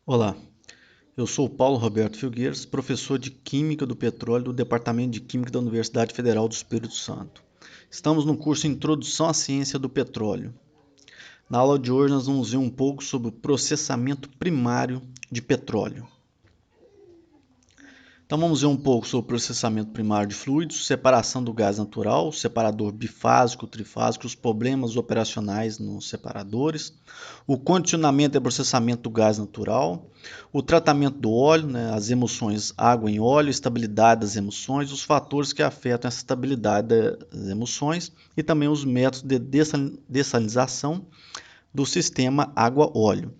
Olá, eu sou o Paulo Roberto Filgueiras, professor de Química do Petróleo do Departamento de Química da Universidade Federal do Espírito Santo. Estamos no curso Introdução à Ciência do Petróleo. Na aula de hoje nós vamos ver um pouco sobre o processamento primário de petróleo. Então vamos ver um pouco sobre o processamento primário de fluidos, separação do gás natural, separador bifásico, trifásico, os problemas operacionais nos separadores, o condicionamento e processamento do gás natural, o tratamento do óleo, as emulsões água em óleo, estabilidade das emulsões, os fatores que afetam essa estabilidade das emulsões e também os métodos de dessalinização do sistema água-óleo.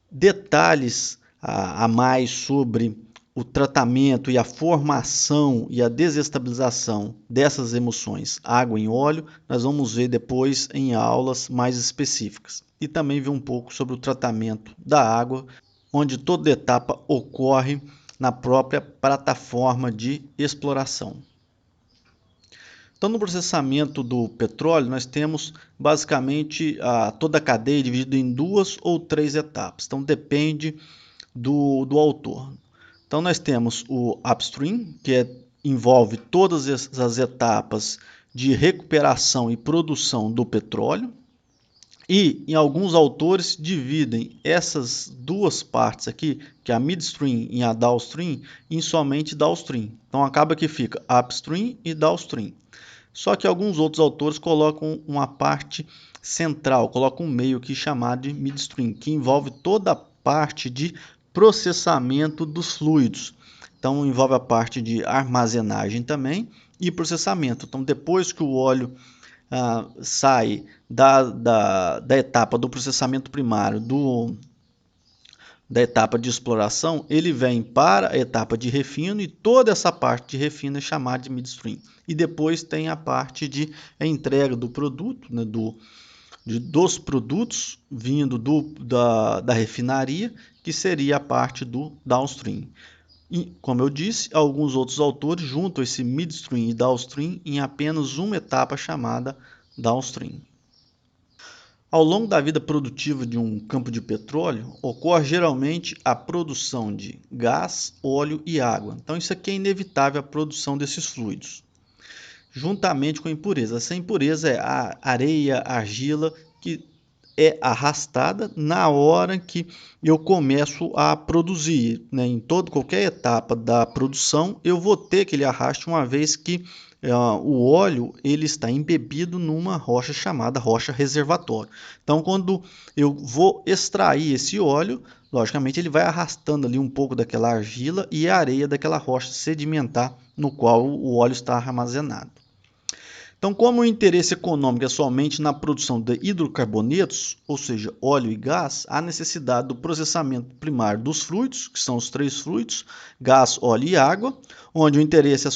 Detalhes a mais sobre o tratamento e a formação e a desestabilização dessas emulsões água em óleo, nós vamos ver depois em aulas mais específicas. E também ver um pouco sobre o tratamento da água, onde toda etapa ocorre na própria plataforma de exploração. Então, no processamento do petróleo, nós temos basicamente toda a cadeia dividida em 2 ou 3 etapas. Então, depende do autor. Então, nós temos o upstream, que envolve todas as etapas de recuperação e produção do petróleo. E, em alguns autores, dividem essas duas partes aqui, que é a midstream e a downstream, em somente downstream. Então, acaba que fica upstream e downstream. Só que alguns outros autores colocam uma parte central, colocam um meio aqui chamado de midstream, que envolve toda a parte de processamento dos fluidos. Então, envolve a parte de armazenagem também e processamento. Então, depois que o óleo sai da etapa do processamento primário, da etapa de exploração, ele vem para a etapa de refino e toda essa parte de refino é chamada de midstream. E depois tem a parte de entrega do produto, dos produtos vindo da refinaria, que seria a parte do downstream. E, como eu disse, alguns outros autores juntam esse midstream e downstream em apenas uma etapa chamada downstream. Ao longo da vida produtiva de um campo de petróleo, ocorre geralmente a produção de gás, óleo e água. Então, isso aqui é inevitável a produção desses fluidos, juntamente com a impureza. Essa impureza é a areia, a argila, que é arrastada na hora que eu começo a produzir. Em qualquer etapa da produção, eu vou ter aquele arraste, uma vez que o óleo ele está embebido numa rocha chamada rocha reservatório. Então, quando eu vou extrair esse óleo, logicamente ele vai arrastando ali um pouco daquela argila e a areia daquela rocha sedimentar no qual o óleo está armazenado. Então, como o interesse econômico é somente na produção de hidrocarbonetos, ou seja, óleo e gás, há necessidade do processamento primário dos fluidos, que são os 3 fluidos, gás, óleo e água, onde o interesse é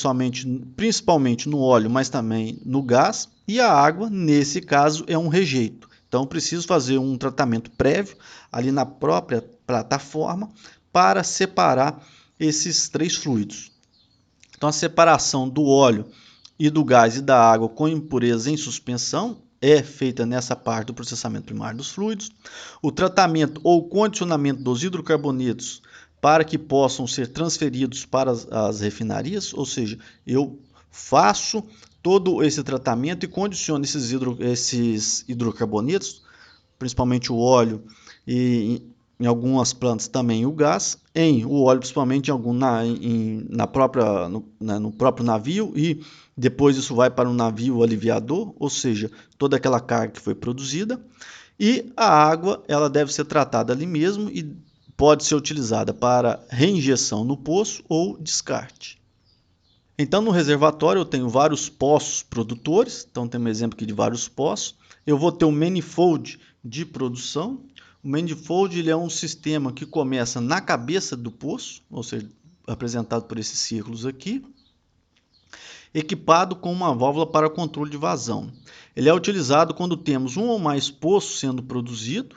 principalmente no óleo, mas também no gás, e a água, nesse caso, é um rejeito. Então, preciso fazer um tratamento prévio ali na própria plataforma para separar esses 3 fluidos. Então, a separação do óleo e do gás e da água com impureza em suspensão é feita nessa parte do processamento primário dos fluidos. O tratamento ou condicionamento dos hidrocarbonetos para que possam ser transferidos para as refinarias, ou seja, eu faço todo esse tratamento e condiciono esses hidrocarbonetos, principalmente o óleo e em algumas plantas também o gás, o óleo principalmente no próprio navio, e depois isso vai para um navio aliviador, ou seja, toda aquela carga que foi produzida. E a água ela deve ser tratada ali mesmo e pode ser utilizada para reinjeção no poço ou descarte. Então, no reservatório eu tenho vários poços produtores, então tem um exemplo aqui de vários poços. Eu vou ter um manifold de produção. O manifold ele é um sistema que começa na cabeça do poço, ou seja, representado por esses círculos aqui, equipado com uma válvula para controle de vazão. Ele é utilizado quando temos um ou mais poços sendo produzido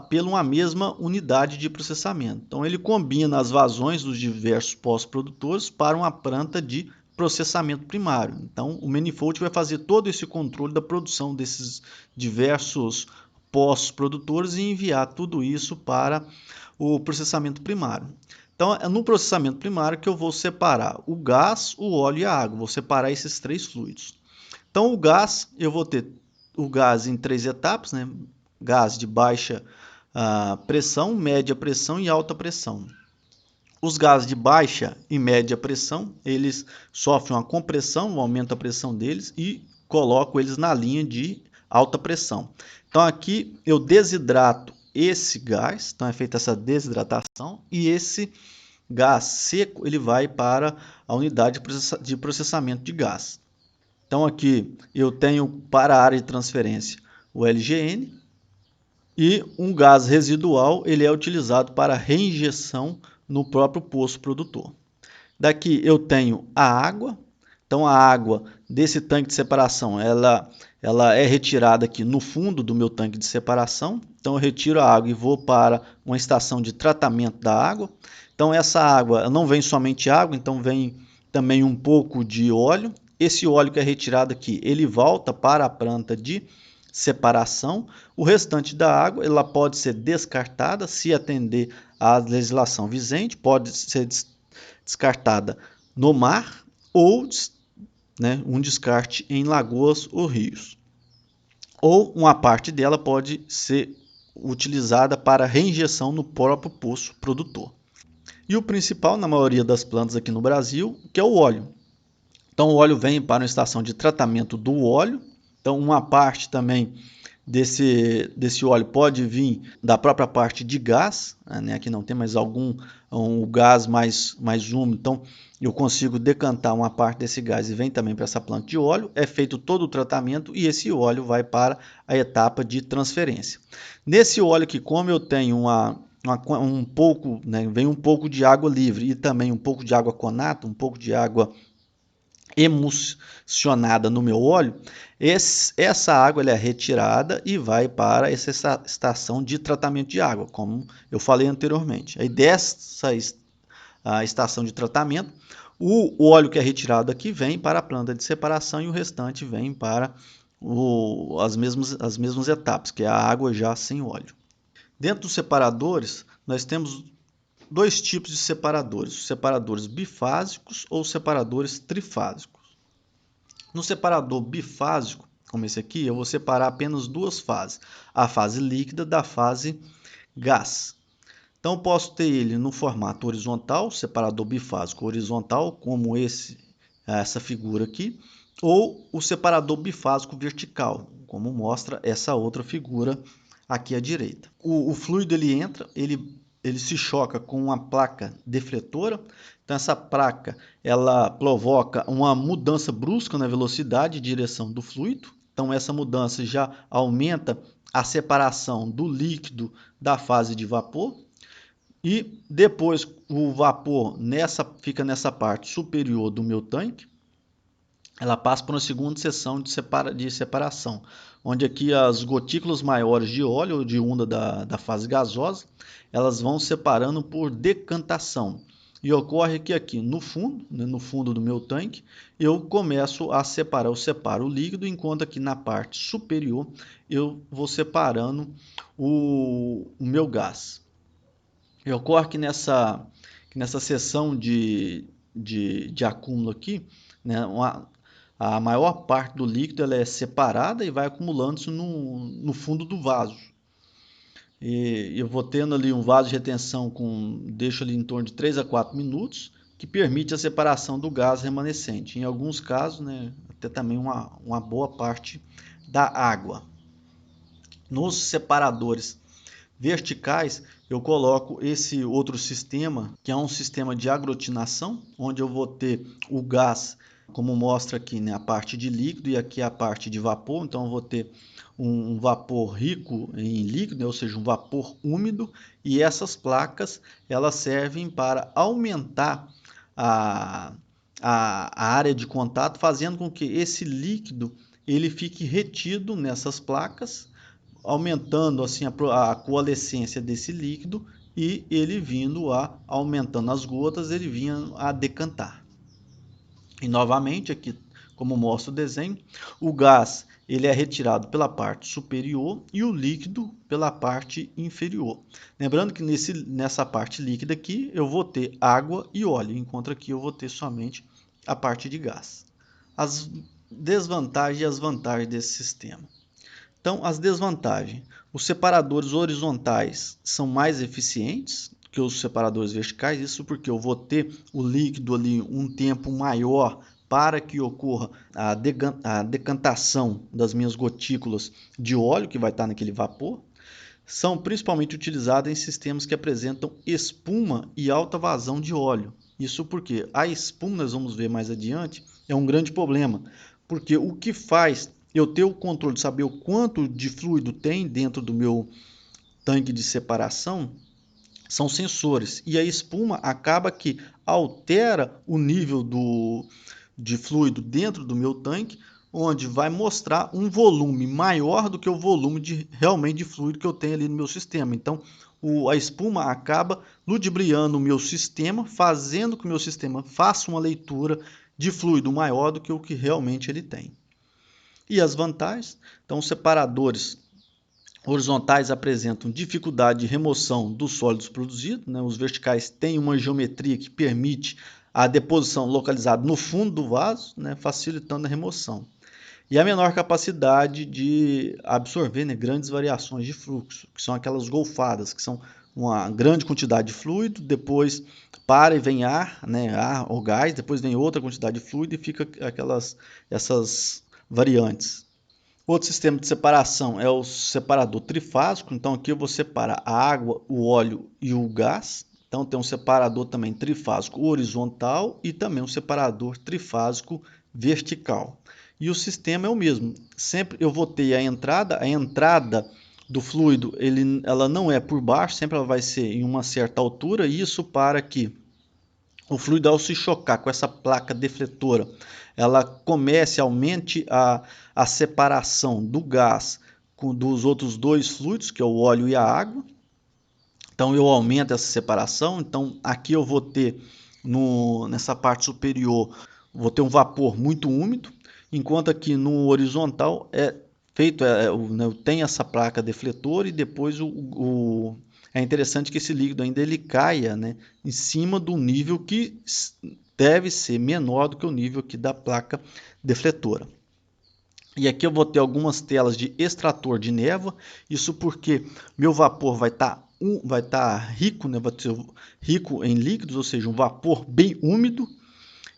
pela uma mesma unidade de processamento. Então, ele combina as vazões dos diversos poços produtores para uma planta de processamento primário. Então, o manifold vai fazer todo esse controle da produção desses diversos poços produtores e enviar tudo isso para o processamento primário. Então, é no processamento primário que eu vou separar o gás, o óleo e a água. Vou separar esses três fluidos. Então, o gás, eu vou ter o gás em três etapas, né? Gás de baixa pressão, média pressão e alta pressão. Os gases de baixa e média pressão, eles sofrem uma compressão, um aumento da pressão deles e coloco eles na linha de alta pressão. Então aqui eu desidrato esse gás, então é feita essa desidratação e esse gás seco ele vai para a unidade de processamento de gás. Então aqui eu tenho para a área de transferência o LGN e um gás residual ele é utilizado para reinjeção no próprio poço produtor. Daqui eu tenho a água, então a água desse tanque de separação ela é retirada aqui no fundo do meu tanque de separação, então eu retiro a água e vou para uma estação de tratamento da água. Então essa água não vem somente água, então vem também um pouco de óleo. Esse óleo que é retirado aqui, ele volta para a planta de separação. O restante da água ela pode ser descartada se atender à legislação vigente, pode ser descartada no mar ou um descarte em lagoas ou rios. Ou uma parte dela pode ser utilizada para reinjeção no próprio poço produtor. E o principal na maioria das plantas aqui no Brasil, que é o óleo. Então o óleo vem para uma estação de tratamento do óleo. Então uma parte também desse óleo pode vir da própria parte de gás, né? Aqui não tem mais um gás mais úmido, então eu consigo decantar uma parte desse gás e vem também para essa planta de óleo, é feito todo o tratamento e esse óleo vai para a etapa de transferência. Nesse óleo aqui, como eu tenho um pouco, né, vem um pouco de água livre e também um pouco de água conata, um pouco de água emulsionada no meu óleo, essa água ela é retirada e vai para essa estação de tratamento de água, como eu falei anteriormente. Aí dessa estação de tratamento, o óleo que é retirado aqui vem para a planta de separação e o restante vem para as mesmas etapas, que é a água já sem óleo. Dentro dos separadores, nós temos dois tipos de separadores, os separadores bifásicos ou separadores trifásicos. No separador bifásico, como esse aqui, eu vou separar apenas duas fases, a fase líquida da fase gás. Então, eu posso ter ele no formato horizontal, separador bifásico horizontal, como essa figura aqui, ou o separador bifásico vertical, como mostra essa outra figura aqui à direita. O fluido ele entra, ele se choca com uma placa defletora. Então essa placa ela provoca uma mudança brusca na velocidade e direção do fluido. Então essa mudança já aumenta a separação do líquido da fase de vapor. E depois o vapor fica nessa parte superior do meu tanque. Ela passa por uma segunda seção de separação, onde aqui as gotículas maiores de óleo ou de onda da fase gasosa, elas vão separando por decantação. E ocorre que aqui no fundo, né, no fundo do meu tanque, eu começo a separar, eu separo o líquido, enquanto aqui na parte superior eu vou separando o meu gás. E ocorre que nessa seção de acúmulo aqui, né, a maior parte do líquido ela é separada e vai acumulando-se no fundo do vaso. E eu vou tendo ali um vaso de retenção deixo ali em torno de 3 a 4 minutos, que permite a separação do gás remanescente. Em alguns casos, né, até também uma boa parte da água. Nos separadores verticais, eu coloco esse outro sistema, que é um sistema de aglutinação, onde eu vou ter o gás, como mostra aqui, né, a parte de líquido e aqui a parte de vapor. Então eu vou ter um vapor rico em líquido, ou seja, um vapor úmido, e essas placas elas servem para aumentar a área de contato, fazendo com que esse líquido ele fique retido nessas placas, aumentando assim a coalescência desse líquido e ele aumentando as gotas, ele vinha a decantar. E novamente aqui, como mostra o desenho. O gás ele é retirado pela parte superior e o líquido pela parte inferior. Lembrando que nessa parte líquida aqui eu vou ter água e óleo, enquanto aqui eu vou ter somente a parte de gás. As desvantagens e as vantagens desse sistema. Então, as desvantagens. Os separadores horizontais são mais eficientes que os separadores verticais, isso porque eu vou ter o líquido ali um tempo maior para que ocorra a decantação das minhas gotículas de óleo que vai estar naquele vapor. São principalmente utilizadas em sistemas que apresentam espuma e alta vazão de óleo. Isso porque a espuma, nós vamos ver mais adiante, é um grande problema, porque o que faz eu ter o controle de saber o quanto de fluido tem dentro do meu tanque de separação são sensores. E a espuma acaba que altera o nível de fluido dentro do meu tanque, onde vai mostrar um volume maior do que o volume realmente de fluido que eu tenho ali no meu sistema. Então, a espuma acaba ludibriando o meu sistema, fazendo com que o meu sistema faça uma leitura de fluido maior do que o que realmente ele tem. E as vantagens? Então, os separadores horizontais apresentam dificuldade de remoção dos sólidos produzidos, né? Os verticais têm uma geometria que permite a deposição localizada no fundo do vaso, né? Facilitando a remoção. E a menor capacidade de absorver, né, grandes variações de fluxo, que são aquelas golfadas, que são uma grande quantidade de fluido, depois para e vem ar, né, ar ou gás, depois vem outra quantidade de fluido e fica essas variantes. Outro sistema de separação é o separador trifásico. Então aqui eu vou separar a água, o óleo e o gás. Então tem um separador também trifásico horizontal e também um separador trifásico vertical. E o sistema é o mesmo. Sempre eu vou ter a entrada do fluido, ela não é por baixo, sempre ela vai ser em uma certa altura. Isso para que o fluido, ao se chocar com essa placa defletora, ela aumente a separação do gás dos outros dois fluidos, que é o óleo e a água. Então eu aumento essa separação. Então aqui eu vou ter, nessa parte superior, vou ter um vapor muito úmido, enquanto aqui no horizontal tem essa placa defletora e depois é interessante que esse líquido ainda ele caia, né, em cima do nível que deve ser menor do que o nível aqui da placa defletora. E aqui eu vou ter algumas telas de extrator de névoa, isso porque meu vapor vai estar rico, né, vai ser rico em líquidos, ou seja, um vapor bem úmido.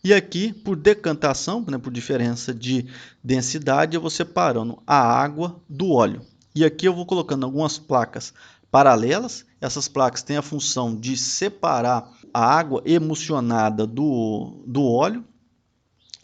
E aqui, por decantação, né, por diferença de densidade, eu vou separando a água do óleo. E aqui eu vou colocando algumas placas paralelas. Essas placas têm a função de separar a água emulsionada do óleo.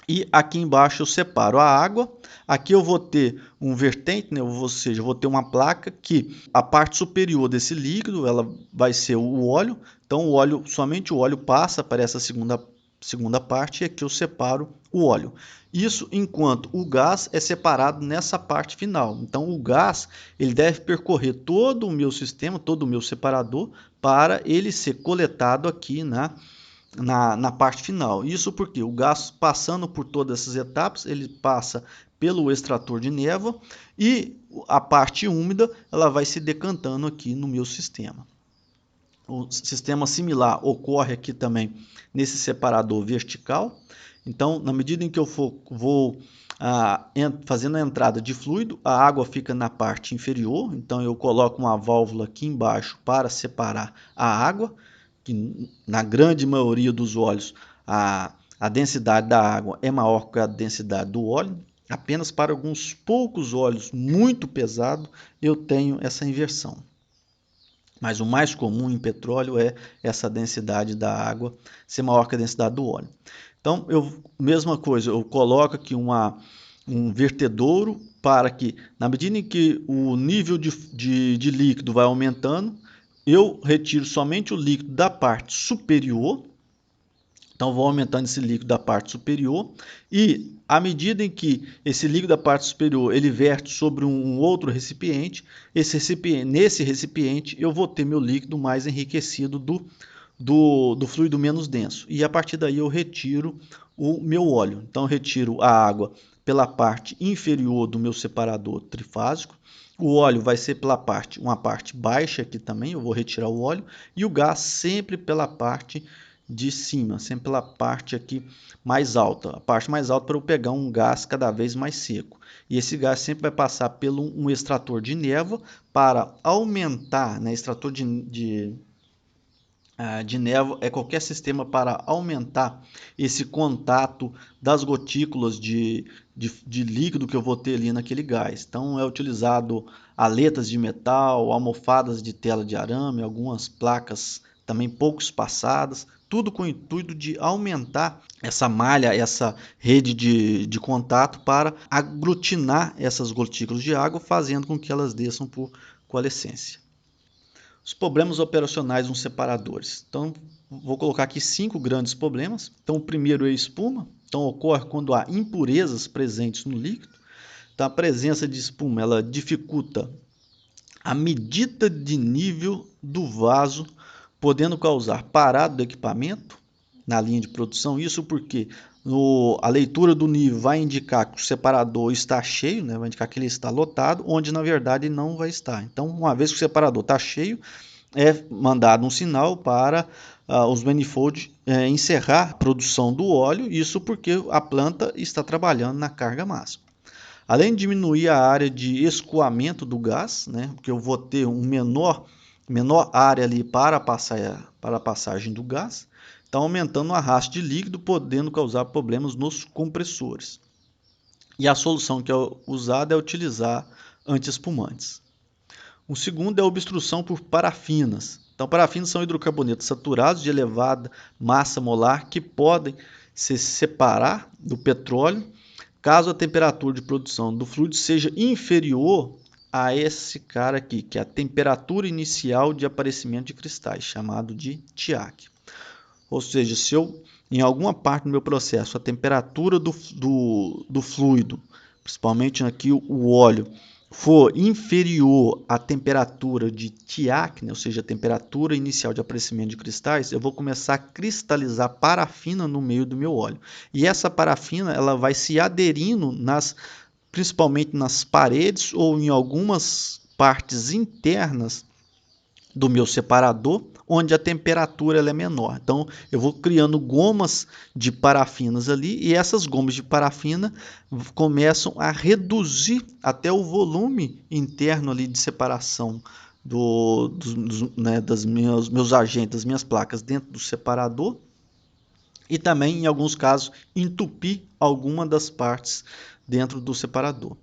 E aqui embaixo eu separo a água. Aqui eu vou ter um vertente, né? Ou seja, eu vou ter uma placa que a parte superior desse líquido ela vai ser o óleo. Então somente o óleo passa para essa segunda parte, e aqui eu separo o óleo. Isso enquanto o gás é separado nessa parte final. Então o gás ele deve percorrer todo o meu sistema, todo o meu separador, para ele ser coletado aqui na parte final. Isso porque o gás, passando por todas essas etapas, ele passa pelo extrator de névoa e a parte úmida ela vai se decantando aqui no meu sistema. O sistema similar ocorre aqui também nesse separador vertical. Então, na medida em que eu vou fazendo a entrada de fluido, a água fica na parte inferior. Então, eu coloco uma válvula aqui embaixo para separar a água, que na grande maioria dos óleos a densidade da água é maior que a densidade do óleo. Apenas para alguns poucos óleos muito pesados eu tenho essa inversão. Mas o mais comum em petróleo é essa densidade da água ser maior que a densidade do óleo. Então, mesma coisa, eu coloco aqui um vertedouro para que, na medida em que o nível de líquido vai aumentando, eu retiro somente o líquido da parte superior. Então, vou aumentando esse líquido da parte superior e, à medida em que esse líquido da parte superior ele verte sobre um outro recipiente, nesse recipiente eu vou ter meu líquido mais enriquecido do fluido menos denso. E, a partir daí, eu retiro o meu óleo. Então, eu retiro a água pela parte inferior do meu separador trifásico. O óleo vai ser pela uma parte baixa aqui também, eu vou retirar o óleo. E o gás sempre pela parte de cima, sempre pela parte aqui mais alta. A parte mais alta para eu pegar um gás cada vez mais seco. E esse gás sempre vai passar pelo um extrator de névoa para aumentar, né, extrator de névoa é qualquer sistema para aumentar esse contato das gotículas de líquido que eu vou ter ali naquele gás. Então é utilizado aletas de metal, almofadas de tela de arame, algumas placas também pouco espaçadas, tudo com o intuito de aumentar essa malha, essa rede de contato para aglutinar essas gotículas de água, fazendo com que elas desçam por coalescência. Os problemas operacionais nos separadores. Então, vou colocar aqui 5 grandes problemas. Então, o primeiro é a espuma. Então, ocorre quando há impurezas presentes no líquido. Então, a presença de espuma ela dificulta a medida de nível do vaso, podendo causar parada do equipamento na linha de produção. Isso porque a leitura do nível vai indicar que o separador está cheio, né? Vai indicar que ele está lotado, onde na verdade ele não vai estar. Então, uma vez que o separador está cheio, é mandado um sinal para os manifolds encerrar a produção do óleo, isso porque a planta está trabalhando na carga máxima. Além de diminuir a área de escoamento do gás, né, porque eu vou ter menor área ali para a passagem do gás, está aumentando o arrasto de líquido, podendo causar problemas nos compressores. E a solução que é usada é utilizar antiespumantes. O segundo é a obstrução por parafinas. Então, parafinas são hidrocarbonetos saturados de elevada massa molar que podem se separar do petróleo caso a temperatura de produção do fluido seja inferior a esse cara aqui, que é a temperatura inicial de aparecimento de cristais, chamado de TIAC. Ou seja, se eu, em alguma parte do meu processo, a temperatura do fluido, principalmente aqui o óleo, for inferior à temperatura de TIAC, né, ou seja, a temperatura inicial de aparecimento de cristais, eu vou começar a cristalizar parafina no meio do meu óleo. E essa parafina ela vai se aderindo principalmente nas paredes ou em algumas partes internas do meu separador, onde a temperatura ela é menor. Então, eu vou criando gomas de parafinas ali e essas gomas de parafina começam a reduzir até o volume interno ali de separação dos meus agentes, das minhas placas dentro do separador e também, em alguns casos, entupir alguma das partes dentro do separador.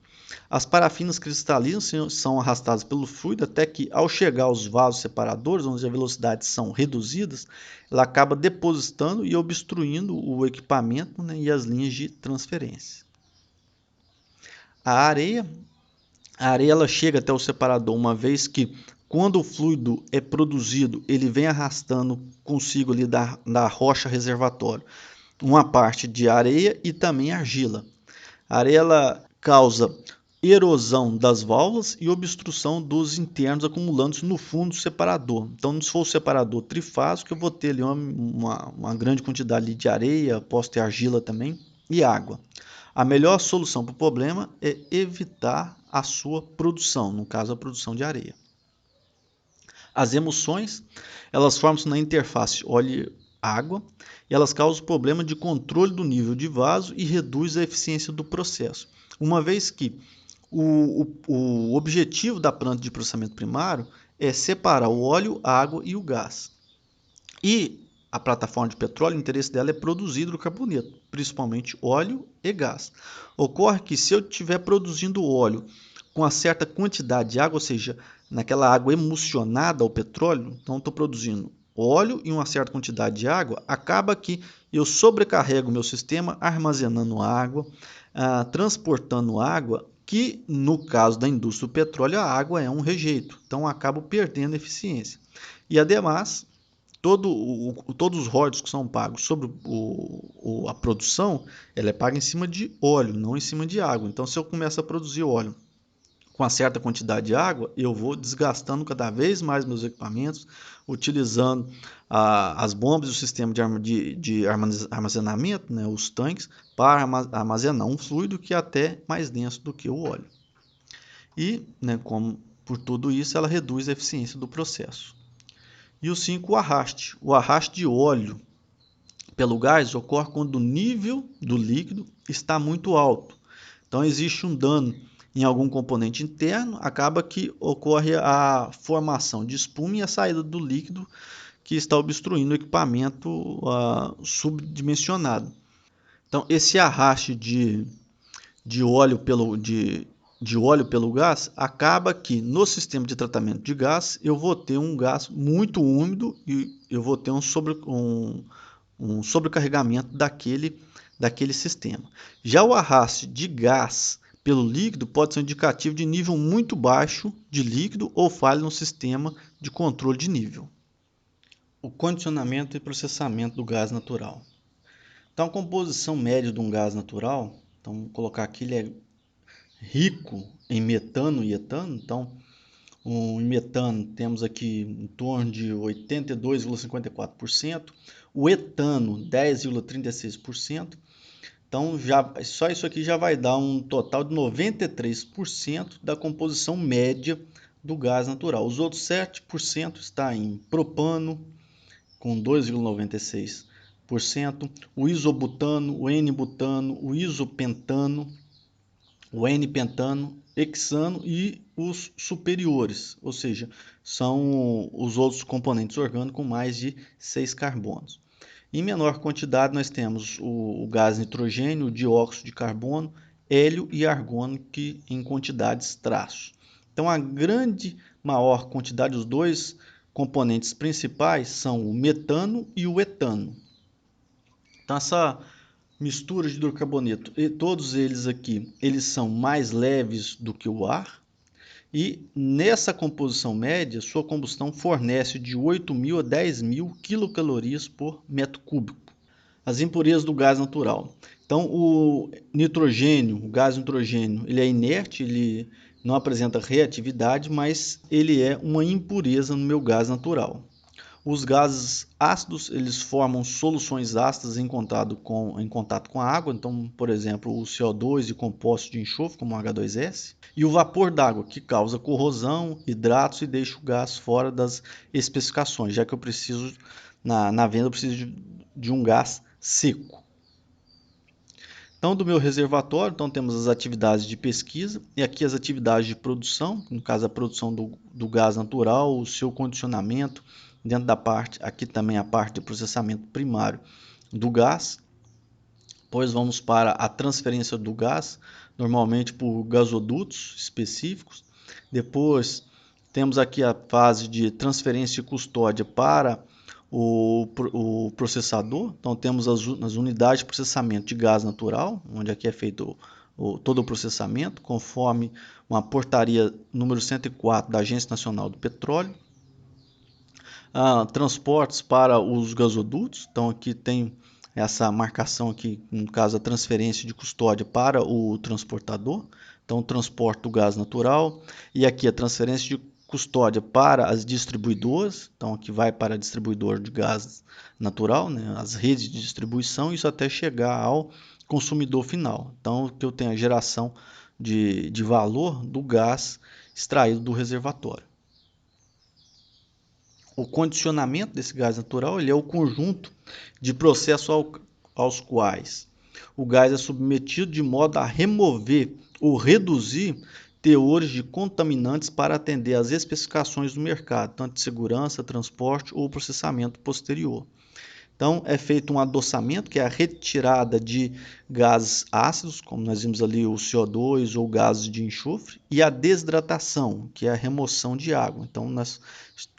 As parafinas cristalinas são arrastadas pelo fluido até que, ao chegar aos vasos separadores, onde as velocidades são reduzidas, ela acaba depositando e obstruindo o equipamento, né, e as linhas de transferência. A areia ela chega até o separador uma vez que, quando o fluido é produzido, ele vem arrastando consigo ali da rocha reservatório uma parte de areia e também argila. A areia ela causa erosão das válvulas e obstrução dos internos acumulando-se no fundo do separador. Então, se for o separador trifásico, eu vou ter ali uma grande quantidade de areia, posso ter argila também e água. A melhor solução para o problema é evitar a sua produção, no caso a produção de areia. As emulsões, elas formam-se na interface óleo-água e elas causam problema de controle do nível de vaso e reduz a eficiência do processo. Uma vez que o objetivo da planta de processamento primário é separar o óleo, a água e o gás. E a plataforma de petróleo, o interesse dela é produzir hidrocarboneto, principalmente óleo e gás. Ocorre que se eu estiver produzindo óleo com uma certa quantidade de água, ou seja, naquela água emulsionada ao petróleo, então estou produzindo óleo e uma certa quantidade de água, acaba que eu sobrecarrego o meu sistema armazenando água, transportando água, que no caso da indústria do petróleo a água é um rejeito, então acabo perdendo eficiência. E ademais, todos os royalties que são pagos sobre a produção, ela é paga em cima de óleo, não em cima de água. Então, se eu começo a produzir óleo com uma certa quantidade de água, eu vou desgastando cada vez mais meus equipamentos, utilizando as bombas e o sistema de armazenamento, né, os tanques, para armazenar um fluido que é até mais denso do que o óleo. E, né, como por tudo isso, ela reduz a eficiência do processo. E o 5, o arraste. O arraste de óleo pelo gás ocorre quando o nível do líquido está muito alto. Então, existe um dano em algum componente interno, acaba que ocorre a formação de espuma e a saída do líquido que está obstruindo o equipamento subdimensionado. Então, esse arraste de óleo pelo gás acaba que no sistema de tratamento de gás eu vou ter um gás muito úmido e eu vou ter um sobrecarregamento daquele sistema. Já o arraste de gás pelo líquido pode ser um indicativo de nível muito baixo de líquido ou falha no sistema de controle de nível. O condicionamento e processamento do gás natural. Então, a composição média de um gás natural, então vou colocar aqui, ele é rico em metano e etano. Então, em metano temos aqui em torno de 82,54%, o etano 10,36%. Então, só isso aqui já vai dar um total de 93% da composição média do gás natural. Os outros 7% está em propano, com 2,96%, o isobutano, o N-butano, o isopentano, o N-pentano, hexano e os superiores, ou seja, são os outros componentes orgânicos com mais de 6 carbonos. Em menor quantidade, nós temos o gás nitrogênio, o dióxido de carbono, hélio e argônio, que em quantidades traço. Então, a grande maior quantidade, os dois componentes principais são o metano e o etano. Então, essa mistura de hidrocarboneto, e todos eles aqui, eles são mais leves do que o ar. E nessa composição média, sua combustão fornece de 8.000 a 10.000 quilocalorias por metro cúbico. As impurezas do gás natural. Então, o nitrogênio, o gás nitrogênio, ele é inerte, ele não apresenta reatividade, mas ele é uma impureza no meu gás natural. Os gases ácidos, eles formam soluções ácidas em contato com a água, então, por exemplo, o CO2 e compostos de enxofre, como o H2S, e o vapor d'água, que causa corrosão, hidratos e deixa o gás fora das especificações, já que eu preciso, na venda, eu preciso de um gás seco. Então, do meu reservatório, então, temos as atividades de pesquisa e aqui as atividades de produção, no caso a produção do gás natural, o seu condicionamento, dentro da parte, aqui também a parte de processamento primário do gás. Depois vamos para a transferência do gás, normalmente por gasodutos específicos. Depois temos aqui a fase de transferência e custódia para o processador. Então temos as unidades de processamento de gás natural, onde aqui é feito todo o processamento, conforme uma portaria número 104 da Agência Nacional do Petróleo. Transportes para os gasodutos, então aqui tem essa marcação aqui, no caso a transferência de custódia para o transportador, então o transporte do gás natural, e aqui a transferência de custódia para as distribuidoras, então aqui vai para a distribuidora de gás natural, né, as redes de distribuição, isso até chegar ao consumidor final. Então que eu tenho a geração de valor do gás extraído do reservatório. O condicionamento desse gás natural ele é o conjunto de processos aos quais o gás é submetido de modo a remover ou reduzir teores de contaminantes para atender às especificações do mercado, tanto de segurança, transporte ou processamento posterior. Então, é feito um adoçamento, que é a retirada de gases ácidos, como nós vimos ali o CO2 ou gases de enxofre, e a desidratação, que é a remoção de água. Então,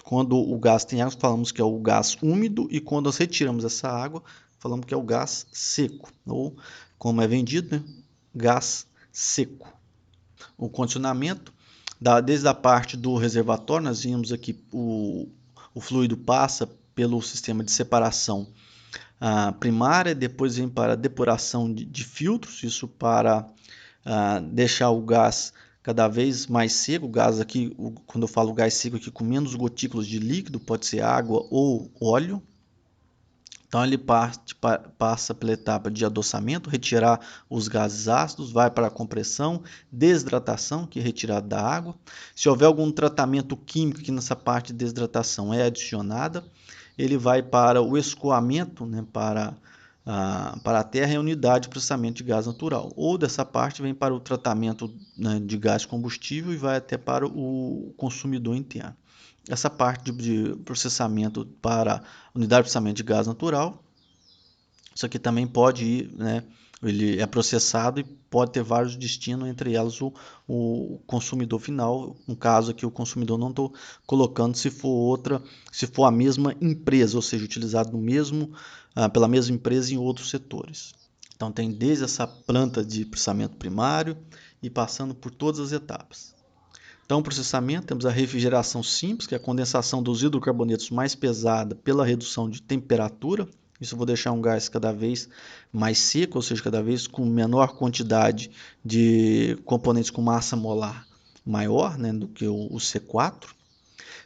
quando o gás tem água, falamos que é o gás úmido, e quando nós retiramos essa água, falamos que é o gás seco, ou, como é vendido, né, gás seco. O condicionamento, desde a parte do reservatório, nós vimos aqui o fluido passa pelo sistema de separação primária, depois vem para a depuração de filtros, isso para deixar o gás cada vez mais seco, o gás aqui, quando eu falo gás seco aqui, com menos gotículas de líquido, pode ser água ou óleo. Então ele passa pela etapa de adoçamento, retirar os gases ácidos, vai para a compressão, desidratação, que é retirada da água. Se houver algum tratamento químico que nessa parte de desidratação é adicionada, ele vai para o escoamento, né, para a terra e a unidade de processamento de gás natural. Ou dessa parte vem para o tratamento, né, de gás combustível e vai até para o consumidor interno. Essa parte de processamento para unidade de processamento de gás natural, isso aqui também pode ir, né, ele é processado e pode ter vários destinos, entre elas o consumidor final. No caso aqui, o consumidor não estou colocando se for a mesma empresa, ou seja, utilizado no mesmo, pela mesma empresa em outros setores. Então tem desde essa planta de processamento primário e passando por todas as etapas. Então, processamento, temos a refrigeração simples, que é a condensação dos hidrocarbonetos mais pesada pela redução de temperatura. Isso eu vou deixar um gás cada vez mais seco, ou seja, cada vez com menor quantidade de componentes com massa molar maior, né, do que o C4.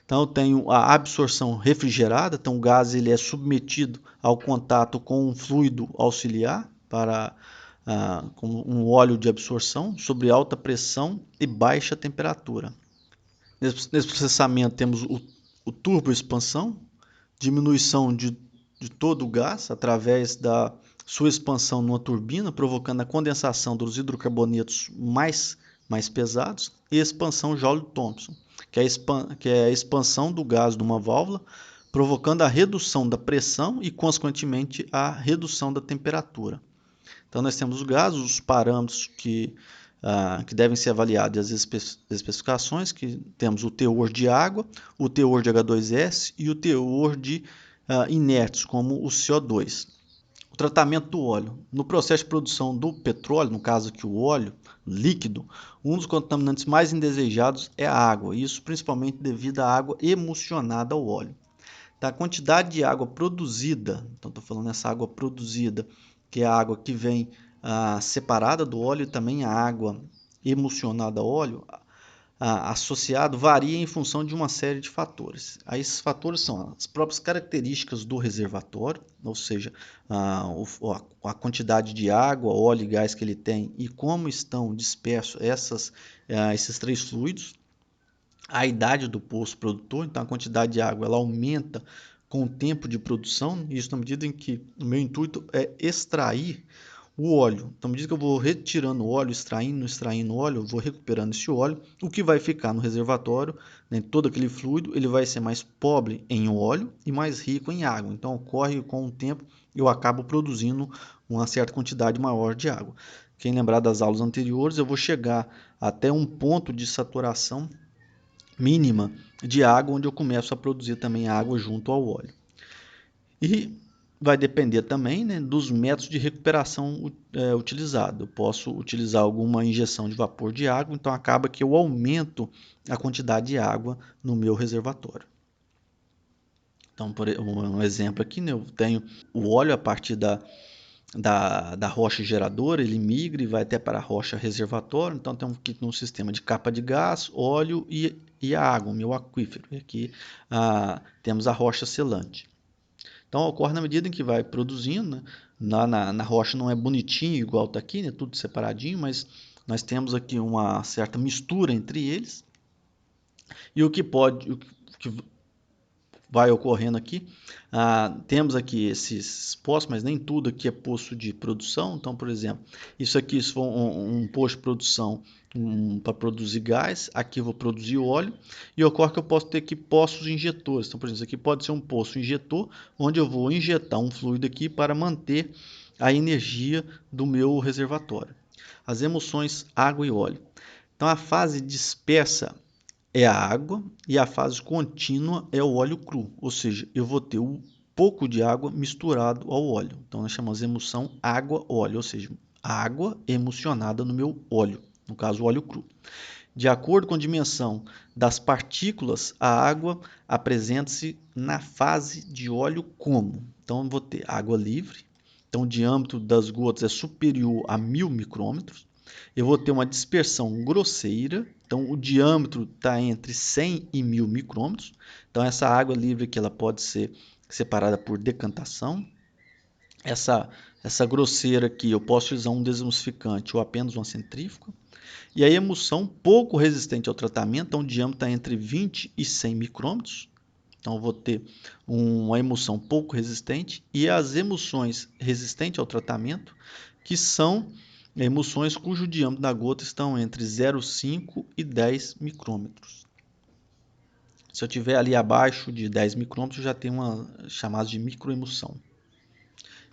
Então, eu tenho a absorção refrigerada, então o gás ele é submetido ao contato com um fluido auxiliar com um óleo de absorção sobre alta pressão e baixa temperatura. Nesse processamento temos o turboexpansão, diminuição de todo o gás através da sua expansão numa turbina, provocando a condensação dos hidrocarbonetos mais pesados, e expansão Joule-Thomson, que é a expansão do gás numa válvula, provocando a redução da pressão e, consequentemente, a redução da temperatura. Então, nós temos os gases, os parâmetros que devem ser avaliados, as especificações, que temos o teor de água, o teor de H2S e o teor de inertes, como o CO2. O tratamento do óleo. No processo de produção do petróleo, no caso aqui o óleo líquido, um dos contaminantes mais indesejados é a água, isso principalmente devido à água emulsionada ao óleo. Então, a quantidade de água produzida, então estou falando nessa água produzida, que é a água que vem separada do óleo, e também a água emulsionada ao óleo, associado, varia em função de uma série de fatores. Aí, esses fatores são as próprias características do reservatório, ou seja, a quantidade de água, óleo e gás que ele tem e como estão dispersos esses três fluidos. A idade do poço produtor, então a quantidade de água ela aumenta com o tempo de produção, isso na medida em que o meu intuito é extrair o óleo. Então, à medida que eu vou retirando o óleo, extraindo o óleo, eu vou recuperando esse óleo, o que vai ficar no reservatório, né, todo aquele fluido, ele vai ser mais pobre em óleo e mais rico em água. Então, ocorre com o tempo, eu acabo produzindo uma certa quantidade maior de água. Quem lembrar das aulas anteriores, eu vou chegar até um ponto de saturação mínima de água, onde eu começo a produzir também água junto ao óleo. E vai depender também, né, dos métodos de recuperação utilizado. Eu posso utilizar alguma injeção de vapor de água, então acaba que eu aumento a quantidade de água no meu reservatório. Então, por um exemplo aqui, né, eu tenho o óleo a partir da rocha geradora, ele migra e vai até para a rocha reservatório. Então, temos aqui um sistema de capa de gás, óleo e a água, o meu aquífero. E aqui temos a rocha selante. Então, ocorre na medida em que vai produzindo, né? Na rocha não é bonitinho igual está aqui, né? Tudo separadinho, mas nós temos aqui uma certa mistura entre eles. E o que vai ocorrendo aqui, temos aqui esses poços, mas nem tudo aqui é poço de produção. Então, por exemplo, isso aqui se for um poço de produção para produzir gás, aqui eu vou produzir óleo, e ocorre que eu posso ter aqui poços injetores. Então, por exemplo, isso aqui pode ser um poço injetor, onde eu vou injetar um fluido aqui para manter a energia do meu reservatório. As emulsões água e óleo. Então, a fase dispersa é a água e a fase contínua é o óleo cru, ou seja, eu vou ter um pouco de água misturado ao óleo. Então, nós chamamos de emulsão água-óleo, ou seja, água emulsionada no meu óleo, no caso o óleo cru. De acordo com a dimensão das partículas, a água apresenta-se na fase de óleo como? Então, eu vou ter água livre, então o diâmetro das gotas é superior a 1000 micrômetros, eu vou ter uma dispersão grosseira, então o diâmetro está entre 100 e 1000 micrômetros. Então essa água livre aqui ela pode ser separada por decantação. Essa grosseira aqui eu posso usar um desemulsificante ou apenas uma centrífuga. E a emulsão pouco resistente ao tratamento, então o diâmetro está entre 20 e 100 micrômetros. Então, eu vou ter uma emulsão pouco resistente e as emulsões resistentes ao tratamento, que são emulsões cujo diâmetro da gota estão entre 0,5 e 10 micrômetros. Se eu tiver ali abaixo de 10 micrômetros, eu já tenho uma chamada de microemulsão.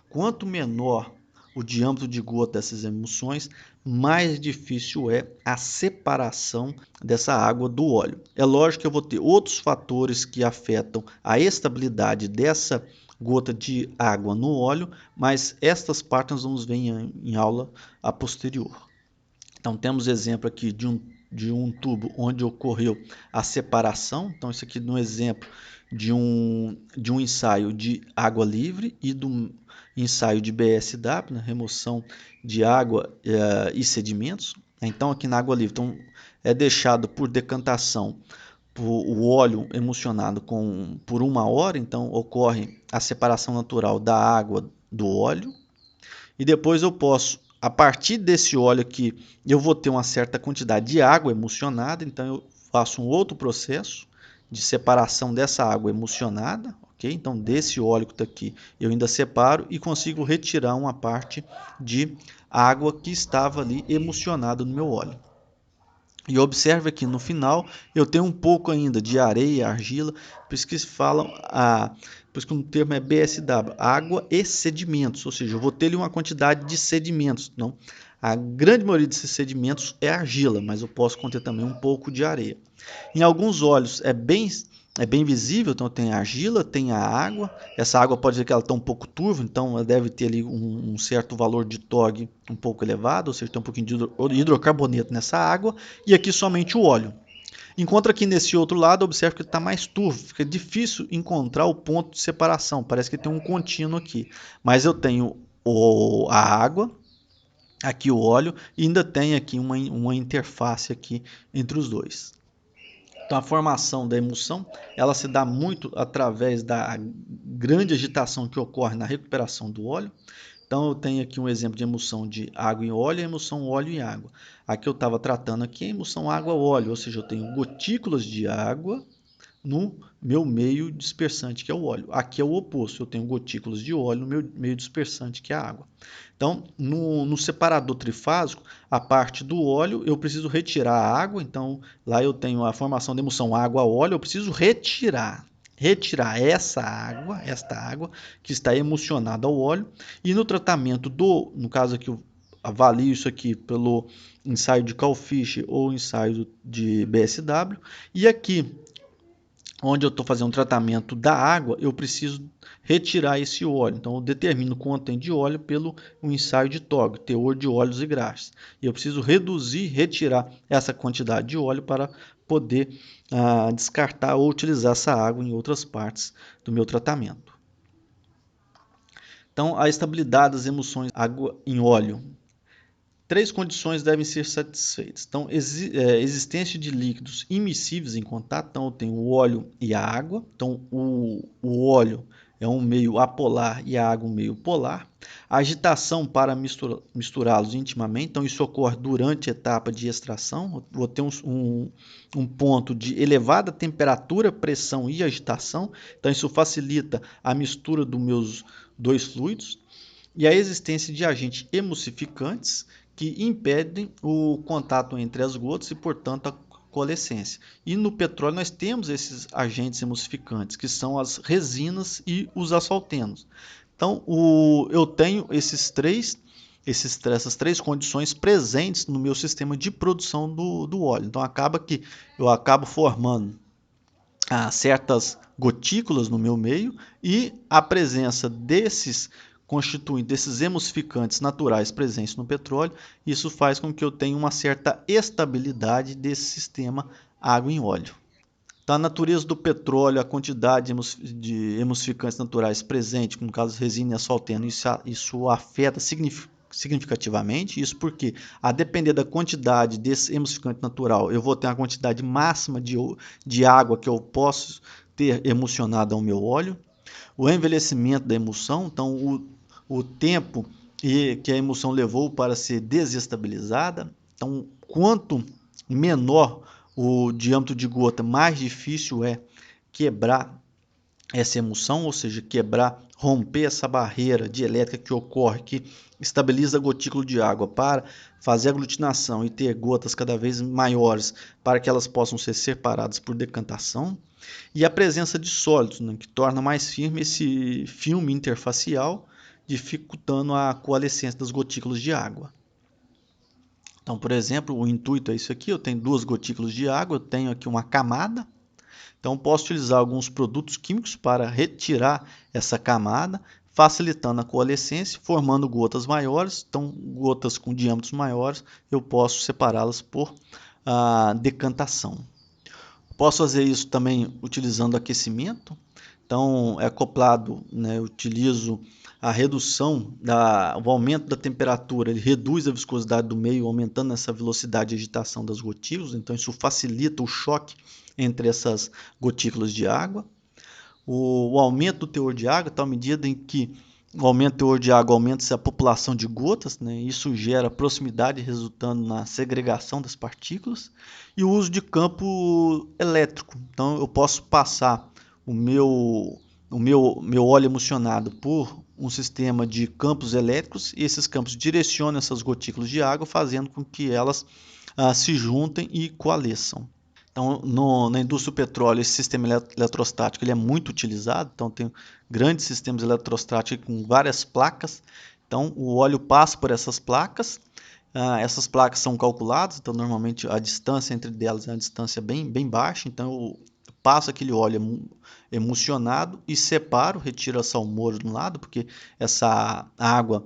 Quanto menor o diâmetro de gota dessas emulsões, mais difícil é a separação dessa água do óleo. É lógico que eu vou ter outros fatores que afetam a estabilidade dessa gota de água no óleo, mas estas partes nós vamos ver em aula a posterior. Então temos exemplo aqui de um tubo onde ocorreu a separação. Então isso aqui no exemplo de um ensaio de água livre e do ensaio de BSW, né, remoção de água e sedimentos. Então aqui na água livre então, é deixado por decantação o óleo emulsionado por 1 hora, então ocorre a separação natural da água do óleo. E depois eu posso, a partir desse óleo aqui, eu vou ter uma certa quantidade de água emulsionada, então eu faço um outro processo de separação dessa água emulsionada, ok? Então desse óleo que está aqui eu ainda separo e consigo retirar uma parte de água que estava ali emulsionada no meu óleo. E observe aqui no final, eu tenho um pouco ainda de areia, argila, por isso que se falam, por isso que o termo é BSW, água e sedimentos, ou seja, eu vou ter ali uma quantidade de sedimentos. Não, a grande maioria desses sedimentos é argila, mas eu posso conter também um pouco de areia. Em alguns óleos é bem visível, então tem a argila, tem a água. Essa água pode ser que ela está um pouco turva, então ela deve ter ali um certo valor de TOG um pouco elevado, ou seja, tem um pouquinho de hidrocarboneto nessa água, e aqui somente o óleo. Enquanto aqui nesse outro lado, observe que está mais turvo, fica difícil encontrar o ponto de separação, parece que tem um contínuo aqui. Mas eu tenho a água, aqui o óleo, e ainda tem aqui uma interface aqui entre os dois. Então, a formação da emulsão, ela se dá muito através da grande agitação que ocorre na recuperação do óleo. Então, eu tenho aqui um exemplo de emulsão de água e óleo e emulsão óleo e água. Aqui eu estava tratando aqui a emulsão água-óleo, ou seja, eu tenho gotículas de água no meu meio dispersante, que é o óleo. Aqui é o oposto, eu tenho gotículas de óleo no meu meio dispersante, que é a água. Então, no separador trifásico, a parte do óleo, eu preciso retirar a água, então lá eu tenho a formação de emulsão água-óleo, eu preciso retirar esta água que está emulsionada ao óleo, e no tratamento no caso aqui eu avalio isso aqui pelo ensaio de Kalfish ou ensaio de BSW, e aqui onde eu estou fazendo um tratamento da água, eu preciso retirar esse óleo. Então, eu determino quanto tem de óleo pelo ensaio de TOG, teor de óleos e graxas. E eu preciso retirar essa quantidade de óleo para poder descartar ou utilizar essa água em outras partes do meu tratamento. Então, a estabilidade das emulsões água em óleo. 3 condições devem ser satisfeitas. Então, existência de líquidos immiscíveis em contato. Então, eu tenho o óleo e a água. Então, o óleo é um meio apolar e a água um meio polar. A agitação para misturá-los intimamente. Então, isso ocorre durante a etapa de extração. Vou ter um ponto de elevada temperatura, pressão e agitação. Então, isso facilita a mistura dos meus dois fluidos. E a existência de agentes emulsificantes, que impedem o contato entre as gotas e, portanto, a coalescência. E no petróleo nós temos esses agentes emulsificantes, que são as resinas e os asfaltenos. Então, eu tenho essas três condições presentes no meu sistema de produção do óleo. Então, acaba que eu acabo formando certas gotículas no meu meio, e a presença desses emulsificantes naturais presentes no petróleo, isso faz com que eu tenha uma certa estabilidade desse sistema água em óleo. Então, a natureza do petróleo, a quantidade de emulsificantes naturais presentes, como no caso resina e asfalteno, isso afeta significativamente. Isso porque, a depender da quantidade desse emulsificante natural, eu vou ter uma quantidade máxima de água que eu posso ter emulsionada ao meu óleo. O envelhecimento da emulsão, então o tempo que a emulsão levou para ser desestabilizada. Então, quanto menor o diâmetro de gota, mais difícil é quebrar essa emulsão, ou seja, quebrar, romper essa barreira dielétrica que ocorre, que estabiliza a gotícula de água para fazer aglutinação e ter gotas cada vez maiores para que elas possam ser separadas por decantação. E a presença de sólidos, né, que torna mais firme esse filme interfacial, dificultando a coalescência das gotículas de água. Então, por exemplo, o intuito é isso aqui, eu tenho duas gotículas de água, eu tenho aqui uma camada. Então, posso utilizar alguns produtos químicos para retirar essa camada, facilitando a coalescência, formando gotas maiores. Então, gotas com diâmetros maiores, eu posso separá-las por decantação. Posso fazer isso também utilizando aquecimento. Então, é acoplado, né, eu utilizo a redução, o aumento da temperatura, ele reduz a viscosidade do meio, aumentando essa velocidade de agitação das gotículas. Então, isso facilita o choque entre essas gotículas de água. O aumento do teor de água, tal medida em que o aumento do teor de água aumenta a população de gotas, né? Isso gera proximidade, resultando na segregação das partículas. E o uso de campo elétrico. Então, eu posso passar o meu óleo emulsionado por um sistema de campos elétricos, e esses campos direcionam essas gotículas de água, fazendo com que elas se juntem e coalesçam. Então, na indústria do petróleo, esse sistema eletrostático ele é muito utilizado. Então, tem grandes sistemas eletrostáticos com várias placas. Então, o óleo passa por essas placas. Essas placas são calculadas. Então, normalmente, a distância entre elas é uma distância bem baixa. Então, eu passo aquele óleo emulsionado e separo, retiro a salmoura de um lado, porque essa água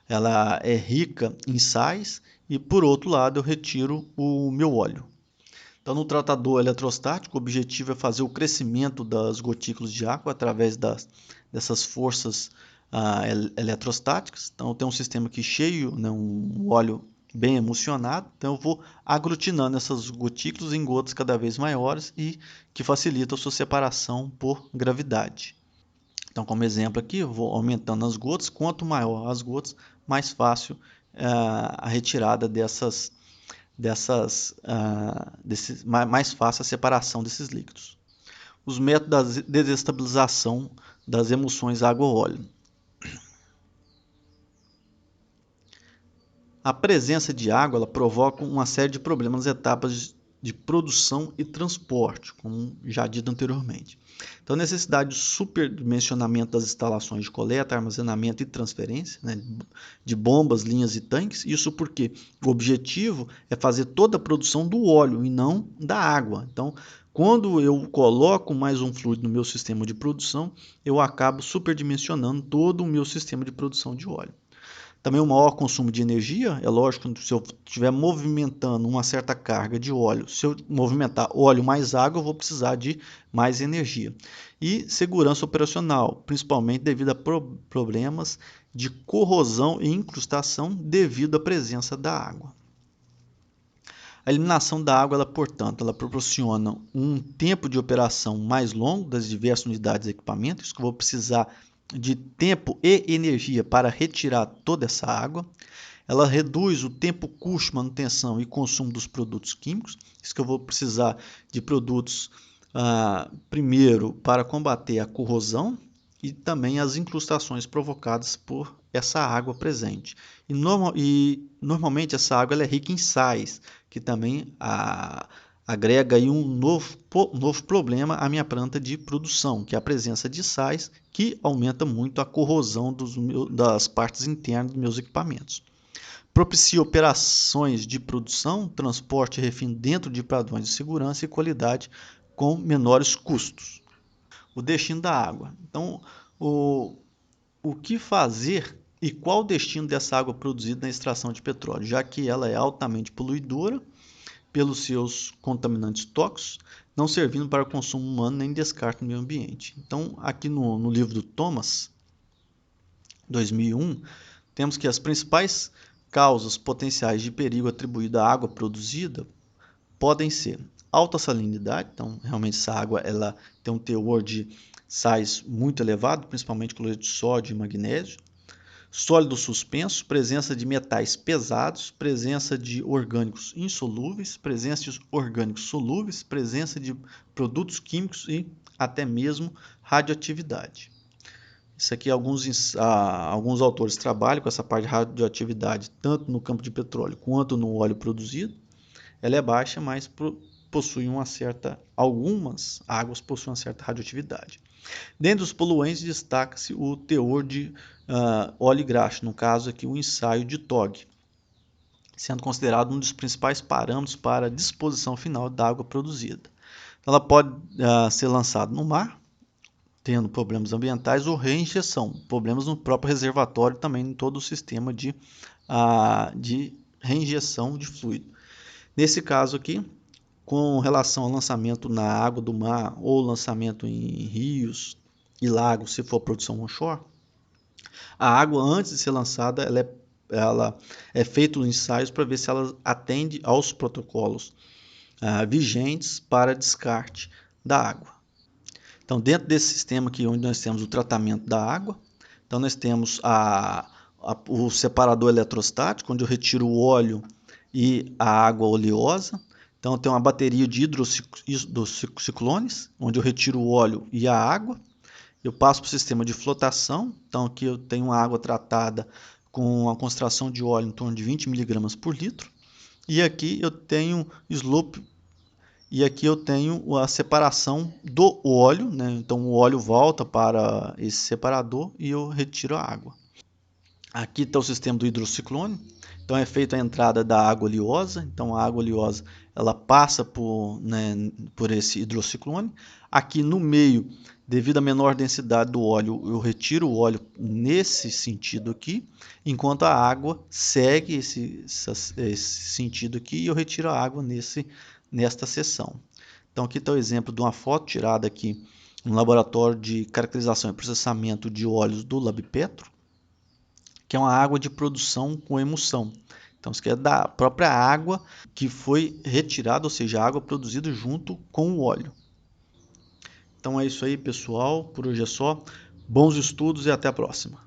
ela é rica em sais. E, por outro lado, eu retiro o meu óleo. Então, no tratador eletrostático, o objetivo é fazer o crescimento das gotículas de água através dessas forças eletrostáticas. Então, eu tenho um sistema aqui cheio, né, um óleo bem emulsionado. Então, eu vou aglutinando essas gotículas em gotas cada vez maiores e que facilita a sua separação por gravidade. Então, como exemplo aqui, eu vou aumentando as gotas. Quanto maior as gotas, mais fácil a retirada mais fácil a separação desses líquidos. Os métodos de desestabilização das emulsões água-óleo. A presença de água ela provoca uma série de problemas nas etapas de produção e transporte, como já dito anteriormente. Então, a necessidade de superdimensionamento das instalações de coleta, armazenamento e transferência, né, de bombas, linhas e tanques. Isso porque o objetivo é fazer toda a produção do óleo e não da água. Então, quando eu coloco mais um fluido no meu sistema de produção, eu acabo superdimensionando todo o meu sistema de produção de óleo. Também o maior consumo de energia, é lógico, se eu estiver movimentando uma certa carga de óleo, se eu movimentar óleo mais água, eu vou precisar de mais energia. E segurança operacional, principalmente devido a problemas de corrosão e incrustação devido à presença da água. A eliminação da água, portanto, ela proporciona um tempo de operação mais longo das diversas unidades e equipamentos, que eu vou precisar de tempo e energia para retirar toda essa água. Ela reduz o tempo, custo, manutenção e consumo dos produtos químicos. Isso que eu vou precisar de produtos, primeiro, para combater a corrosão e também as incrustações provocadas por essa água presente. E normalmente essa água ela é rica em sais, que também agrega aí um novo problema à minha planta de produção, que é a presença de sais, que aumenta muito a corrosão das partes internas dos meus equipamentos. Propicia operações de produção, transporte e refino dentro de padrões de segurança e qualidade com menores custos. O destino da água. Então, o que fazer e qual o destino dessa água produzida na extração de petróleo, já que ela é altamente poluidora pelos seus contaminantes tóxicos, não servindo para consumo humano nem descarte no meio ambiente. Então, aqui no livro do Thomas, 2001, temos que as principais causas potenciais de perigo atribuído à água produzida podem ser alta salinidade, então realmente essa água ela tem um teor de sais muito elevado, principalmente cloreto de sódio e magnésio, sólido suspenso, presença de metais pesados, presença de orgânicos insolúveis, presença de orgânicos solúveis, presença de produtos químicos e até mesmo radioatividade. Isso aqui, alguns autores trabalham com essa parte de radioatividade, tanto no campo de petróleo quanto no óleo produzido. Ela é baixa, mas algumas águas possuem uma certa radioatividade. Dentre os poluentes, destaca-se o teor de óleo e graxa, no caso aqui o ensaio de TOG, sendo considerado um dos principais parâmetros para a disposição final da água produzida. Ela pode ser lançada no mar, tendo problemas ambientais, ou reinjeção, problemas no próprio reservatório, também em todo o sistema de reinjeção de fluido. Nesse caso aqui, com relação ao lançamento na água do mar ou lançamento em rios e lagos, se for produção onshore, a água antes de ser lançada, ela é feito ensaios para ver se ela atende aos protocolos vigentes para descarte da água. Então, dentro desse sistema aqui, onde nós temos o tratamento da água, então nós temos o separador eletrostático, onde eu retiro o óleo e a água oleosa. Então, eu tenho uma bateria de hidrociclones, onde eu retiro o óleo e a água. Eu passo para o sistema de flotação. Então, aqui eu tenho uma água tratada com uma concentração de óleo em torno de 20 mg por litro. E aqui eu tenho slope. E aqui eu tenho a separação do óleo, né? Então o óleo volta para esse separador e eu retiro a água. Aqui está o sistema do hidrociclone. Então é feita a entrada da água oleosa. Então a água oleosa ela passa por esse hidrociclone. Aqui no meio, devido à menor densidade do óleo, eu retiro o óleo nesse sentido aqui, enquanto a água segue esse sentido aqui e eu retiro a água nesta seção. Então aqui está o exemplo de uma foto tirada aqui no laboratório de caracterização e processamento de óleos do Labpetro, que é uma água de produção com emulsão. Então isso aqui é da própria água que foi retirada, ou seja, a água produzida junto com o óleo. Então é isso aí, pessoal. Por hoje é só. Bons estudos e até a próxima.